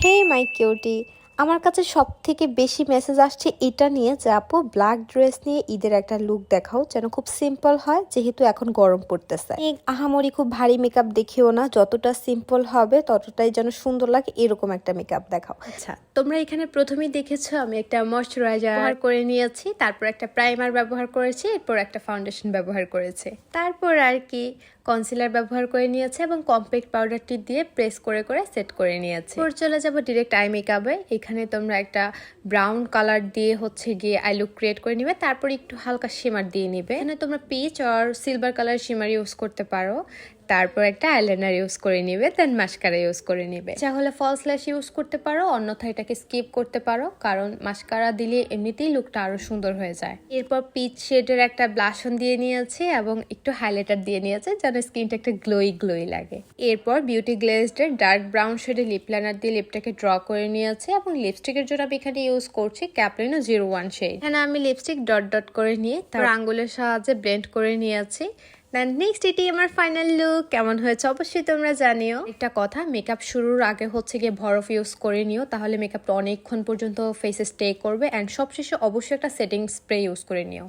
হে মাই cutie, আমার কাছে সবথেকে বেশি মেসেজ আসছে এটা নিয়ে যে আপু ব্ল্যাক ড্রেস নিয়ে ঈদের একটা লুক দেখাও যেন খুব সিম্পল হয়, যেহেতু এখন গরম পড়তেছে। আহামরি খুব ভারী মেকআপ দেখিও না, যতটা সিম্পল হবে ততটাই যেন সুন্দর লাগে এরকম একটা মেকআপ দেখাও। আচ্ছা, তোমরা এখানে প্রথমেই দেখেছো আমি একটা ময়শ্চারাইজার ব্যবহার করে নিয়েছি, তারপর একটা প্রাইমার ব্যবহার করেছি, এরপর একটা ফাউন্ডেশন ব্যবহার করেছি, তারপর আর কি কনসিলার ব্যবহার করে নিয়েছে এবং কম্প্যাক্ট পাউডারটি দিয়ে প্রেস করে করে সেট করে নিয়েছে। এরপর চলে যাব ডিরেক্ট আই মেকআপে। এখানে তোমরা একটা ব্রাউন কালার দিয়ে গিয়ে আই লুক ক্রিয়েট করে নিবে, তারপর একটু হালকা শিমার দিয়ে নিবে। এখানে তোমরা পিচ আর সিলভার কালার শিমার ইউজ করতে পারো। তারপর একটা আইলাইনার ইউজ করে নিবে, দেন মাস্কারা ইউজ করে নিবে। তাহলে ফলস ল্যাশ ইউজ করতে পারো, অন্যথায় এটাকে স্কিপ করতে পারো, কারণ মাস্কারা দিলে এমনিতেই লুকটা আরো সুন্দর হয়ে যায়। এরপর পিচ শেডের একটা ব্লাশন দিয়ে নিয়েছি এবং একটু হাইলাইটার দিয়ে নিয়েছে যেন স্কিনটা একটা গ্লোই লাগে। এরপর বিউটি গ্লেজডের ডার্ক ব্রাউন শেডের লিপ লাইনার দিয়ে লিপটাকে ড্র করে নিয়েছে এবং লিপস্টিকের জন্য আমি এখানে ইউজ করছি ক্যাপলিনো 01 শেড। এখানে আমি লিপস্টিক ডট ডট করে নিয়ে তার আঙ্গুলের সাহায্যে ব্লেন্ড করে নিয়েছি। দেন নেক্সট এটি আমার ফাইনাল লুক। কেমন হয়েছে অবশ্যই তোমরা জানিও। একটা কথা, মেকআপ শুরুর আগে গিয়ে বরফ ইউজ করে নিও, তাহলে মেকআপটা অনেকক্ষণ পর্যন্ত ফেসে স্টে করবে। অ্যান্ড সবশেষে অবশ্যই একটা সেটিং স্প্রে ইউজ করে নিও।